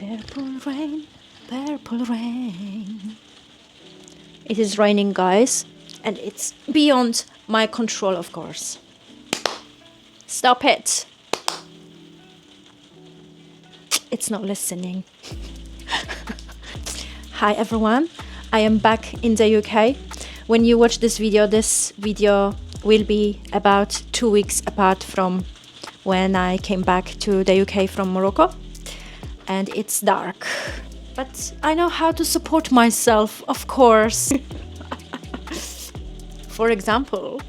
Purple rain, purple rain. It is raining, guys, and it's beyond my control, of course. Stop it. It's not listening. Hi everyone, I am back in the UK. When you watch this video will be about 2 weeks apart from when I came back to the UK from Morocco. And it's dark. But I know how to support myself, of course. For example.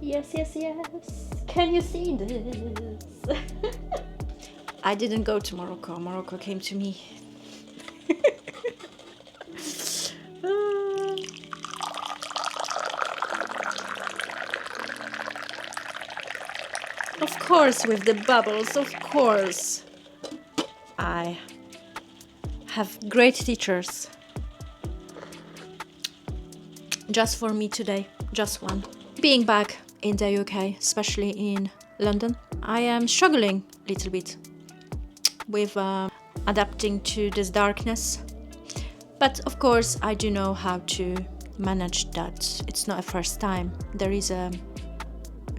Yes. Can you see this? I didn't go to Morocco. Morocco came to me. Of course, with the bubbles, of course. I have great teachers. Just for me today, just one. Being back in the UK, especially in London, I am struggling a little bit with adapting to this darkness. But of course, I do know how to manage that. It's not a first time. There is a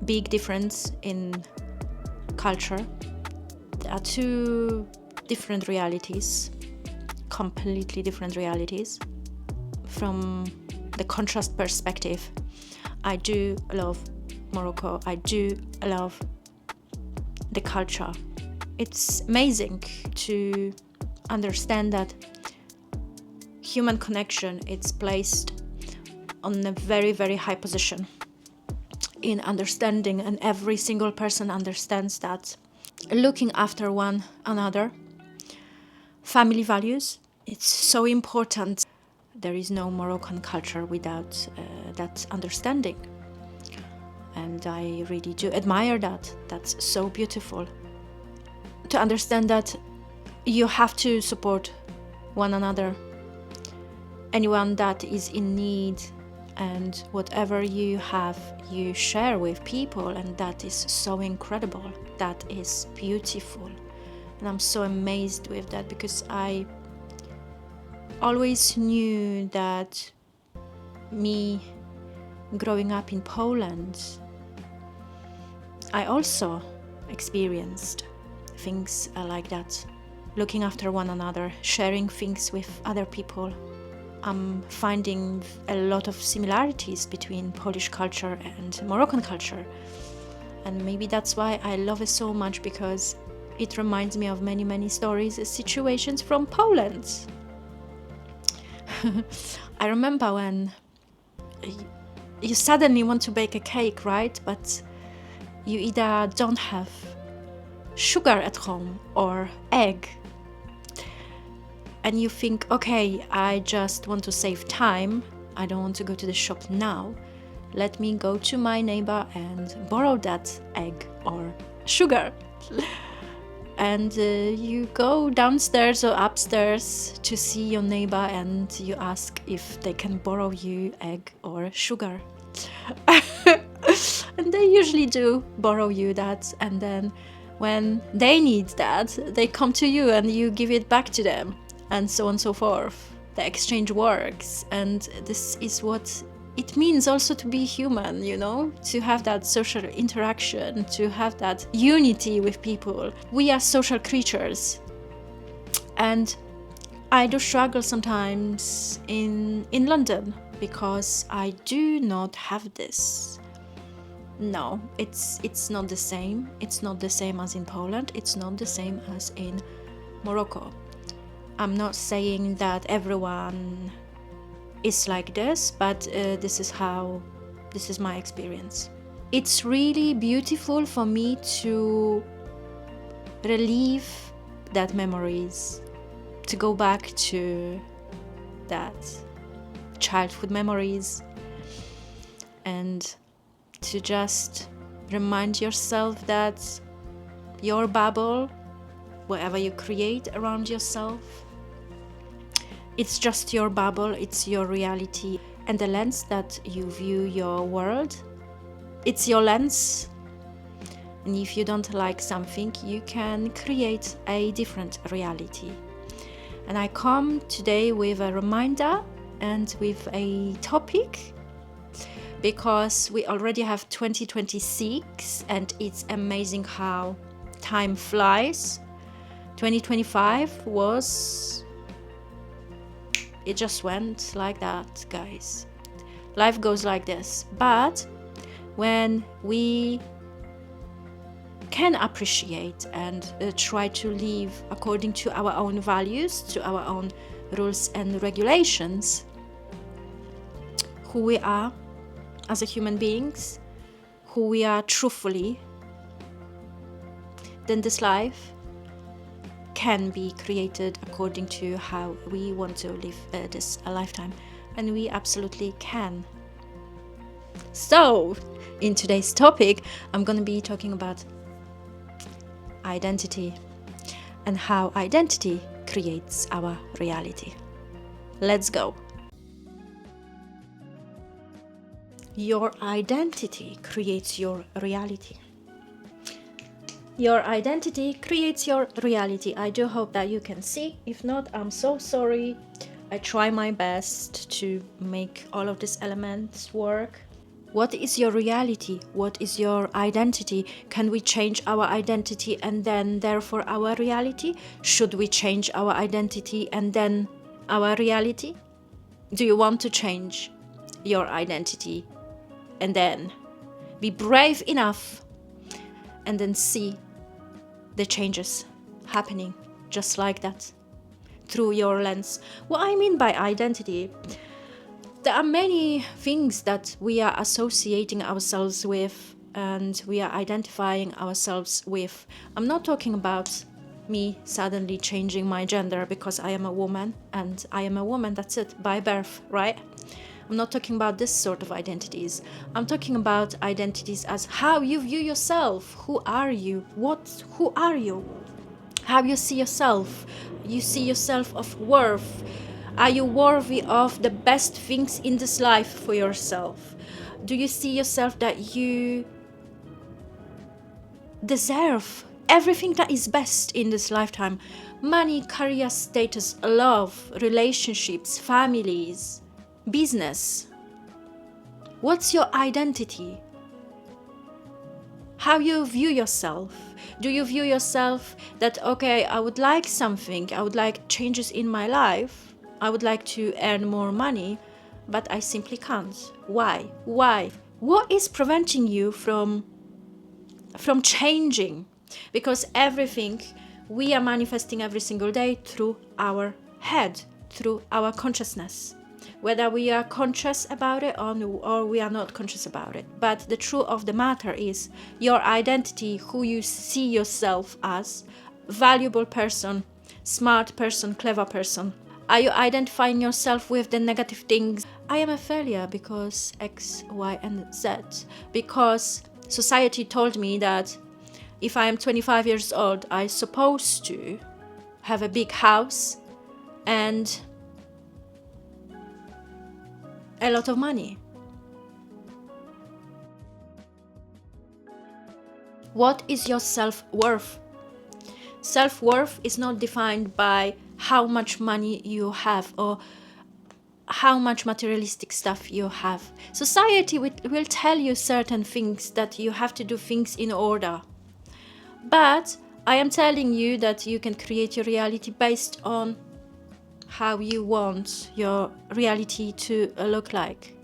big difference in culture. There are two different realities, completely different realities. From the contrast perspective, I do love Morocco. I do love the culture. It's amazing to understand that human connection is placed on a very, very high position in understanding, and every single person understands that looking after one another, family values, it's so important. There is no Moroccan culture without that understanding. And I really do admire that. That's so beautiful. To understand that you have to support one another. Anyone that is in need, and whatever you have, you share with people, and that is so incredible. That is beautiful. And I'm so amazed with that, because I always knew that me growing up in Poland, I also experienced things like that, looking after one another, sharing things with other people. I'm finding a lot of similarities between Polish culture and Moroccan culture. And maybe that's why I love it so much, because it reminds me of many, many stories and situations from Poland. I remember when you suddenly want to bake a cake, right? But you either don't have sugar at home or egg. And you think, okay, I just want to save time. I don't want to go to the shop now. Let me go to my neighbor and borrow that egg or sugar. And you go downstairs or upstairs to see your neighbor, and you ask if they can borrow you egg or sugar. And they usually do borrow you that, and then when they need that, they come to you and you give it back to them, and so on and so forth. The exchange works, and this is what it means also to be human, you know, to have that social interaction, to have that unity with people. We are social creatures, and I do struggle sometimes in London, because I do not have this. No, it's not the same. It's not the same as in Poland. It's not the same as in Morocco. I'm not saying that everyone is like this, but this is my experience. It's really beautiful for me to relive that memories, to go back to that childhood memories, and to just remind yourself that your bubble, whatever you create around yourself, it's just your bubble, it's your reality. And the lens that you view your world, it's your lens. And if you don't like something, you can create a different reality. And I come today with a reminder and with a topic, because we already have 2026 and it's amazing how time flies. 2025 it just went like that, guys. Life goes like this. But when we can appreciate and try to live according to our own values, to our own rules and regulations, who we are as a human beings, who we are truthfully, then this life can be created according to how we want to live this lifetime, and we absolutely can. So in today's topic, I'm going to be talking about identity and how identity creates our reality. Let's go. Your identity creates your reality. Your identity creates your reality. I do hope that you can see. If not, I'm so sorry. I try my best to make all of these elements work. What is your reality? What is your identity? Can we change our identity and then therefore our reality? Should we change our identity and then our reality? Do you want to change your identity and then be brave enough and then see the changes happening just like that through your lens? What I mean by identity, there are many things that we are associating ourselves with and we are identifying ourselves with. I'm not talking about me suddenly changing my gender because I am a woman, and I am a woman, that's it, by birth, right? I'm not talking about this sort of identities. I'm talking about identities as how you view yourself. Who are you? Who are you? How you see yourself. You see yourself of worth. Are you worthy of the best things in this life for yourself? Do you see yourself that you deserve everything that is best in this lifetime? Money, career, status, love, relationships, families, business. What's your identity? How you view yourself? Do you view yourself that, okay, I would like something, I would like changes in my life, I would like to earn more money, but I simply can't. Why? What is preventing you from changing? Because everything we are manifesting every single day through our head, through our consciousness, whether we are conscious about it or we are not conscious about it. But the truth of the matter is your identity, who you see yourself as, valuable person, smart person, clever person. Are you identifying yourself with the negative things? I am a failure because X, Y, and Z. Because society told me that if I am 25 years old, I'm supposed to have a big house and a lot of money. What is your self-worth? Self-worth is not defined by how much money you have or how much materialistic stuff you have. Society will tell you certain things, that you have to do things in order. But I am telling you that you can create your reality based on how you want your reality to look like.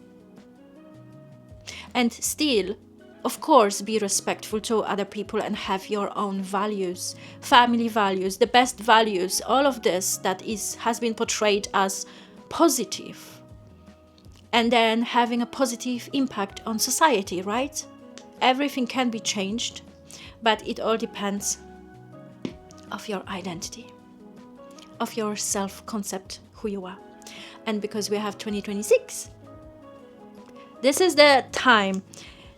And still, of course, be respectful to other people and have your own values, family values, the best values, all of this that has been portrayed as positive. And then having a positive impact on society, right? Everything can be changed, but it all depends of your identity, of your self-concept, who you are. And because we have 2026, this is the time.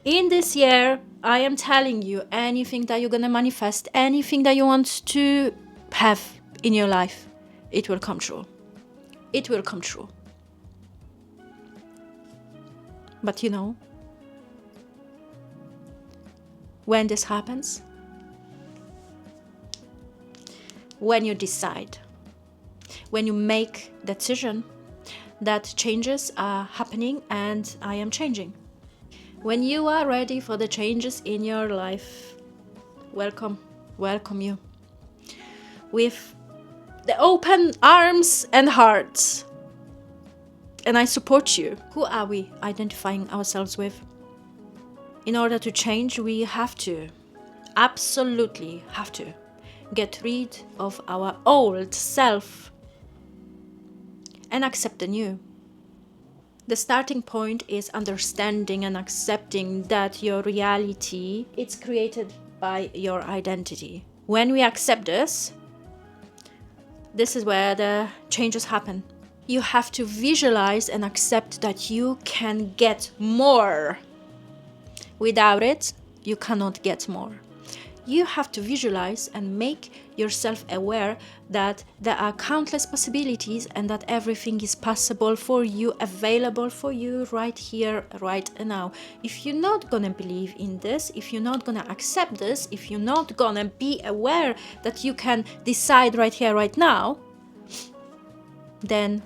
In this year, I am telling you, anything that you're going to manifest, anything that you want to have in your life, it will come true. It will come true. But you know, when this happens? When you decide, when you make the decision that changes are happening and I am changing. When you are ready for the changes in your life, welcome you with the open arms and hearts. And I support you. Who are we identifying ourselves with? In order to change, we have to, absolutely have to, get rid of our old self and accept the new. The starting point is understanding and accepting that your reality is created by your identity. When we accept this is where the changes happen. You have to visualize and accept that you can get more. Without it, you cannot get more. You have to visualize and make yourself aware that there are countless possibilities and that everything is possible for you, available for you right here, right now. If you're not gonna believe in this, if you're not gonna accept this, if you're not gonna be aware that you can decide right here, right now, then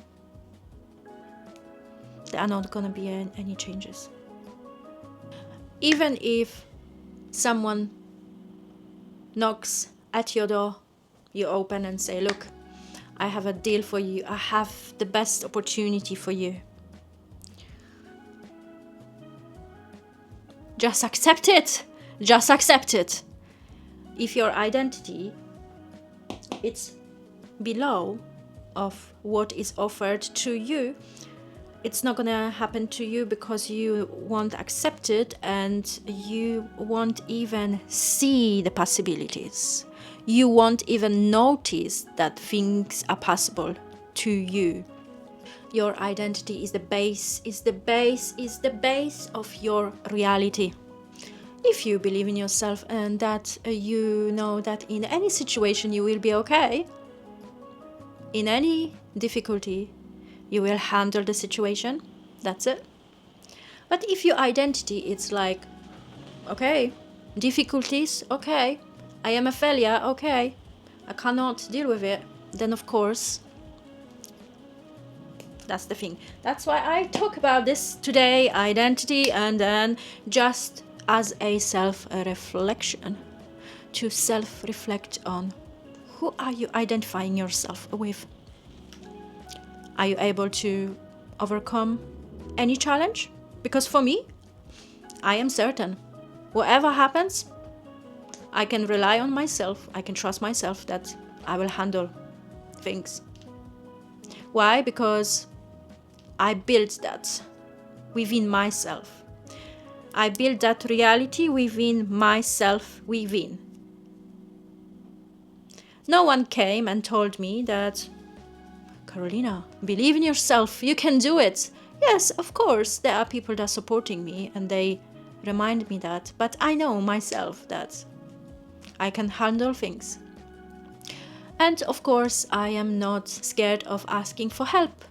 there are not gonna be any changes. Even if someone knocks at your door, you open and say, look, I have a deal for you. I have the best opportunity for you. Just accept it. Just accept it. If your identity it's below of what is offered to you, it's not gonna happen to you because you won't accept it and you won't even see the possibilities. You won't even notice that things are possible to you. Your identity is the base, is the base of your reality. If you believe in yourself and that you know that in any situation you will be okay, in any difficulty, you will handle the situation. That's it. But if your identity it's like, okay, difficulties, okay, I am a failure, okay, I cannot deal with it, then of course, that's the thing. That's why I talk about this today, identity, and then just as a self-reflection, to self-reflect on who are you identifying yourself with? Are you able to overcome any challenge? Because for me, I am certain, whatever happens, I can rely on myself, I can trust myself that I will handle things. Why? Because I built that within myself. I built that reality within myself, within. No one came and told me that, Carolina, believe in yourself, you can do it. Yes, of course, there are people that are supporting me and they remind me that, but I know myself that I can handle things. And of course, I am not scared of asking for help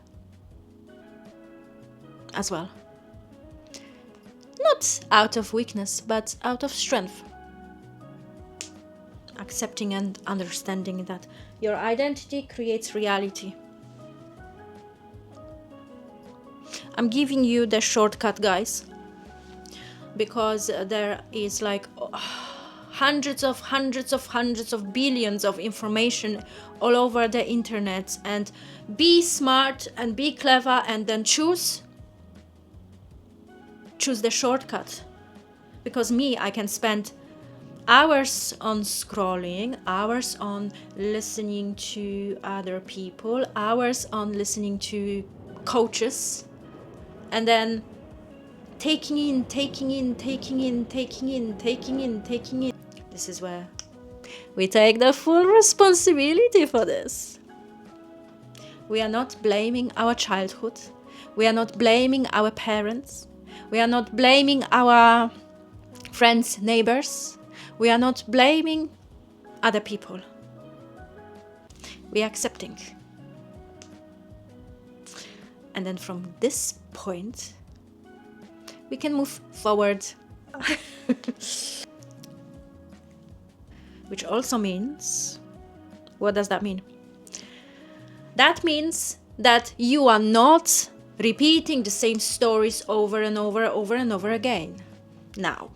as well. Not out of weakness, but out of strength. Accepting and understanding that your identity creates reality. I'm giving you the shortcut, guys, because there is like hundreds of billions of information all over the internet, and be smart and be clever and then choose the shortcut. Because I can spend hours on scrolling, hours on listening to other people, hours on listening to coaches, and then taking in. This is where we take the full responsibility for this. We are not blaming our childhood. We are not blaming our parents. We are not blaming our friends, neighbors. We are not blaming other people. We are accepting. And then from this point, we can move forward. which also means, what does that mean? That means that you are not repeating the same stories over and over again now.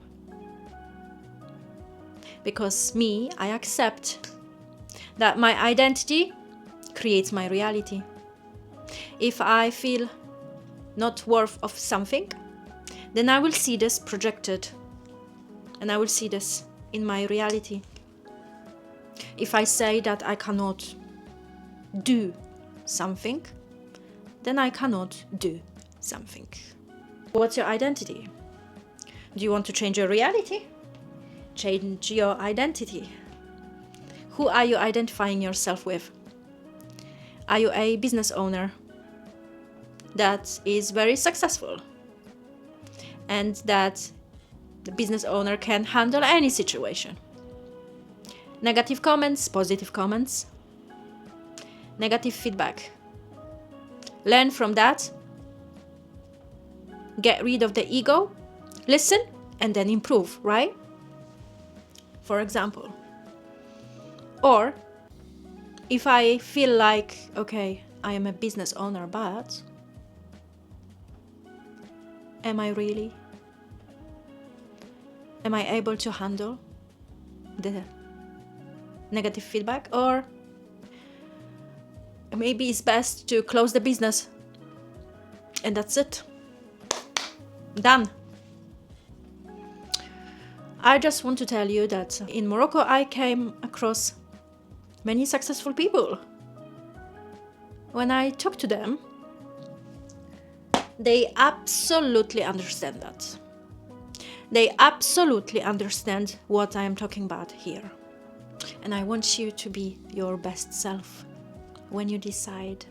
Because me, I accept that my identity creates my reality. If I feel not worth of something, then I will see this projected and I will see this in my reality. If I say that I cannot do something, then I cannot do something. What's your identity? Do you want to change your reality? Change your identity. Who are you identifying yourself with? Are you a business owner that is very successful and that the business owner can handle any situation? Negative comments, positive comments, negative feedback. Learn from that. Get rid of the ego, listen, and then improve, right? For example. Or if I feel like, okay, I am a business owner, but am I really? Am I able to handle the negative feedback? Or maybe it's best to close the business and that's it. Done. I just want to tell you that in Morocco I came across many successful people. When I talk to them, they absolutely understand that. They absolutely understand what I am talking about here. And I want you to be your best self when you decide.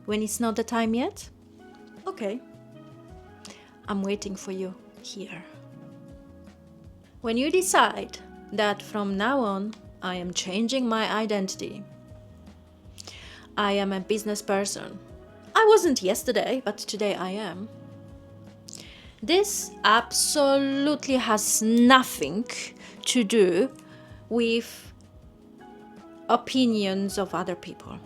When it's not the time yet, okay, I'm waiting for you here. When you decide that from now on I am changing my identity, I am a business person. I wasn't yesterday, but today I am. This absolutely has nothing to do with opinions of other people.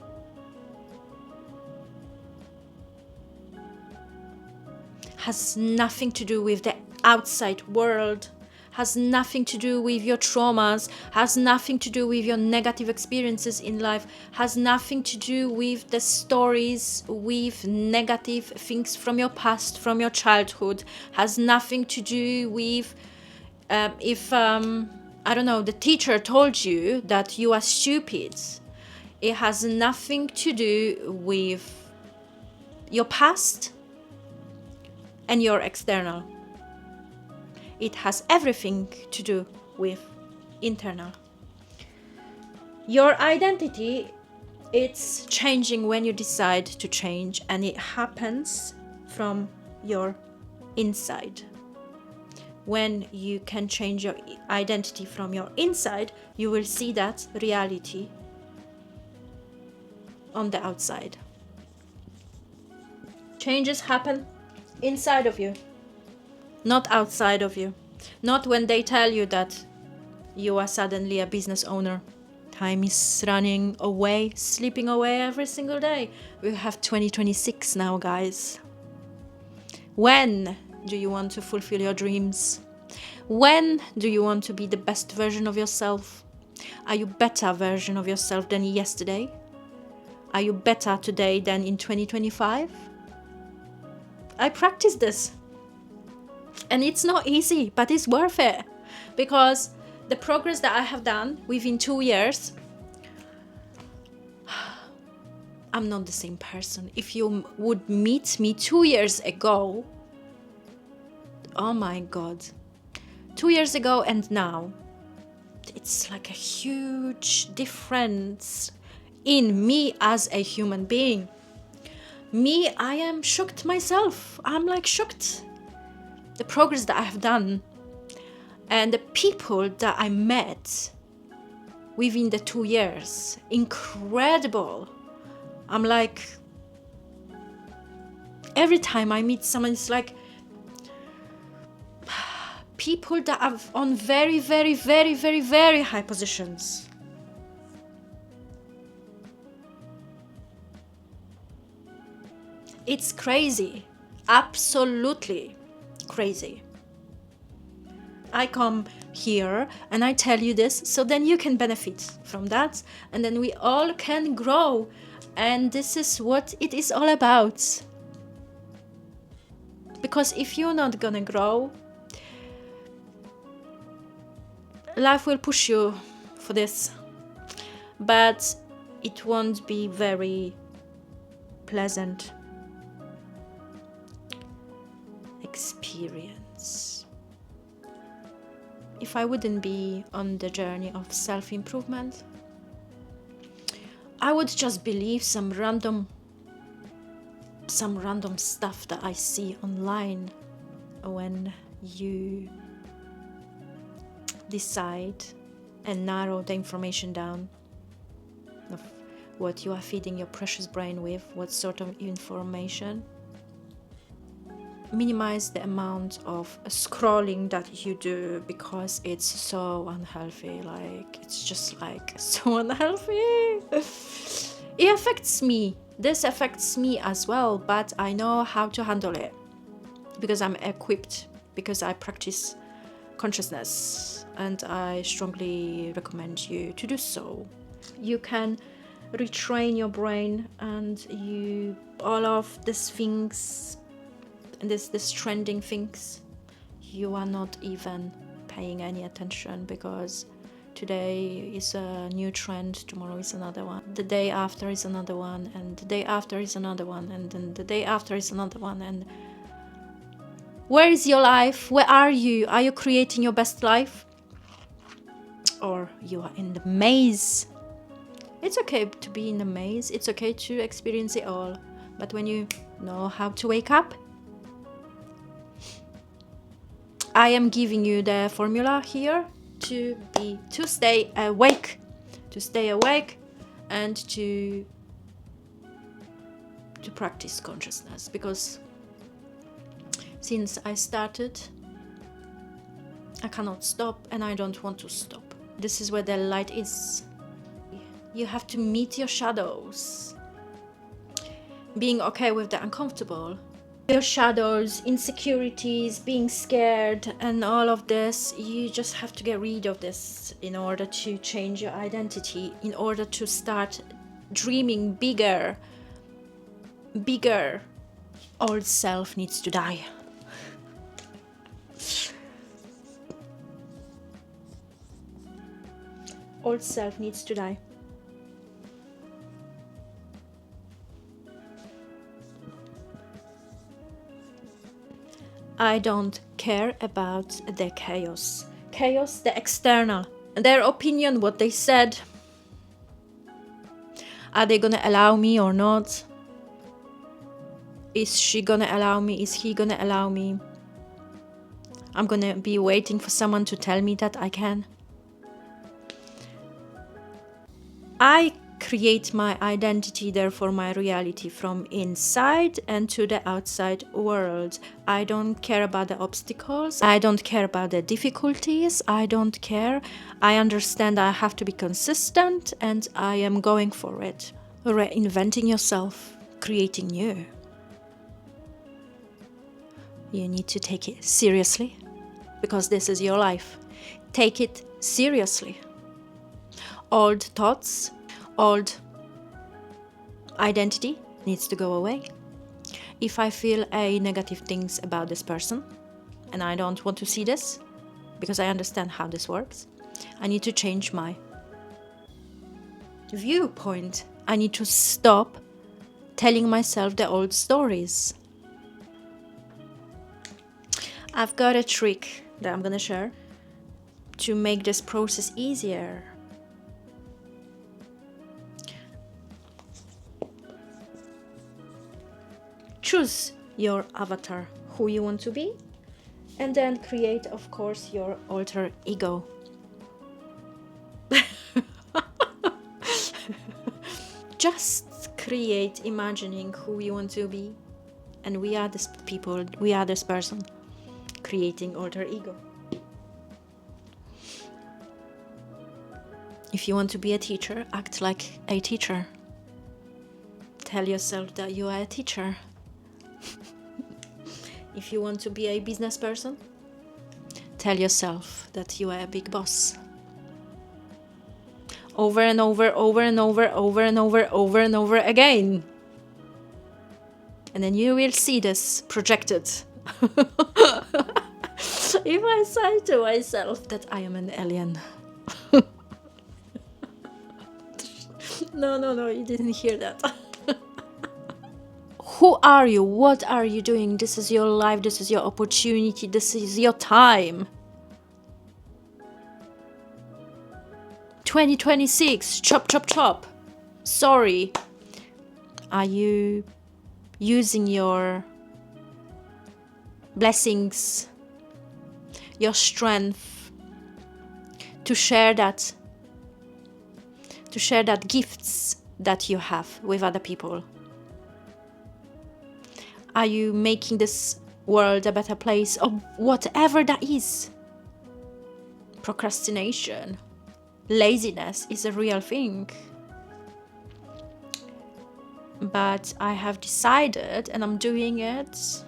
Has nothing to do with the outside world, has nothing to do with your traumas, has nothing to do with your negative experiences in life, has nothing to do with the stories, with negative things from your past, from your childhood, has nothing to do with if I don't know, the teacher told you that you are stupid. It has nothing to do with your past and your external. It has everything to do with internal. Your identity, it's changing when you decide to change, and it happens from your inside. When you can change your identity from your inside, you will see that reality on the outside. Changes happen inside of you, not outside of you. Not when they tell you that you are suddenly a business owner. Time is running away, slipping away every single day. We have 2026 now, guys. When do you want to fulfill your dreams? When do you want to be the best version of yourself? Are you better version of yourself than yesterday? Are you better today than in 2025? I practice this. And it's not easy, but it's worth it. Because the progress that I have done within 2 years, I'm not the same person. If you would meet me 2 years ago, oh my God, 2 years ago and now, it's like a huge difference in me as a human being. Me, I am shocked myself. I'm like shocked. The progress that I have done and the people that I met within the 2 years, incredible. I'm like, every time I meet someone, it's like people that are on very, very, very, very, very high positions. It's crazy. Absolutely crazy. I come here and I tell you this so then you can benefit from that, and then we all can grow, and this is what it is all about. Because if you're not gonna grow, life will push you for this, but it won't be very pleasant experience. If I wouldn't be on the journey of self-improvement, I would just believe some random stuff that I see online when you decide and narrow the information down of what you are feeding your precious brain with, what sort of information. Minimize the amount of scrolling that you do, because it's so unhealthy. Like, it's just like so unhealthy. It affects me. This affects me as well, but I know how to handle it because I'm equipped, because I practice consciousness, and I strongly recommend you to do so. You can retrain your brain, and you all of these things, this trending things, you are not even paying any attention, because today is a new trend, tomorrow is another one, the day after is another one, and the day after is another one, and then the day after is another one. And where is your life? Where are you? Are you creating your best life, or you are in the maze? It's okay to be in the maze, it's okay to experience it all, but when you know how to wake up, I am giving you the formula here to stay awake, and to practice consciousness. Because since I started, I cannot stop, and I don't want to stop. This is where the light is. You have to meet your shadows. Being okay with the uncomfortable. Your shadows, insecurities, being scared, and all of this, you just have to get rid of this in order to change your identity, in order to start dreaming bigger. Old self needs to die. Old self needs to die. I don't care about the chaos. Chaos, the external. Their opinion, what they said. Are they gonna allow me or not? Is she gonna allow me? Is he gonna allow me? I'm gonna be waiting for someone to tell me that I can. I create my identity, therefore my reality, from inside and to the outside world. I don't care about the obstacles. I don't care about the difficulties. I don't care. I understand I have to be consistent, and I am going for it. Reinventing yourself, creating new. You need to take it seriously, because this is your life. Take it seriously. Old thoughts, old identity needs to go away. If I feel negative things about this person, and I don't want to see this, because I understand how this works, I need to change my viewpoint. I need to stop telling myself the old stories. I've got a trick that I'm gonna share to make this process easier. Choose your avatar, who you want to be, and then create, of course, your alter ego. Just create, imagining who you want to be, and we are this people, we are this person, creating alter ego. If you want to be a teacher, act like a teacher. Tell yourself that you are a teacher. If you want to be a business person, tell yourself that you are a big boss. Over and over, over and over, over and over, over and over again. And then you will see this projected. If I say to myself that I am an alien. No, you didn't hear that. Who are you? What are you doing? This is your life, this is your opportunity, this is your time. 2026, chop, chop, chop. Sorry. Are you using your blessings, your strength to share that gifts that you have with other people? Are you making this world a better place, or whatever that is? Procrastination, laziness is a real thing. But I have decided, and I'm doing it,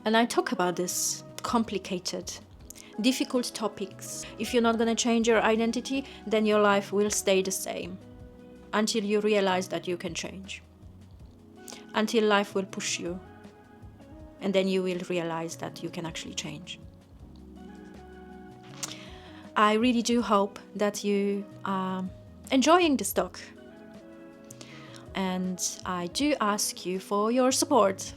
and I talk about this complicated, difficult topics. If you're not going to change your identity, then your life will stay the same until you realize that you can change. Until life will push you, and then you will realize that you can actually change. I really do hope that you are enjoying this talk, and I do ask you for your support,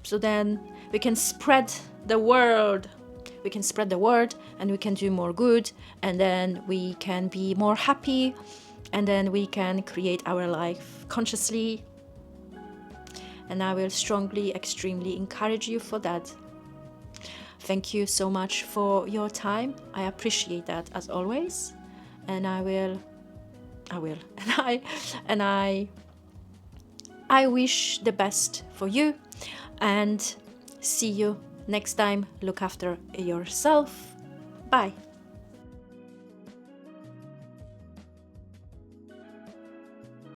so then we can spread the word. We can spread the word, and we can do more good, and then we can be more happy, and then we can create our life consciously. And I will strongly, extremely encourage you for that. Thank you so much for your time. I appreciate that as always. And I wish the best for you, and see you next time. Look after yourself. Bye.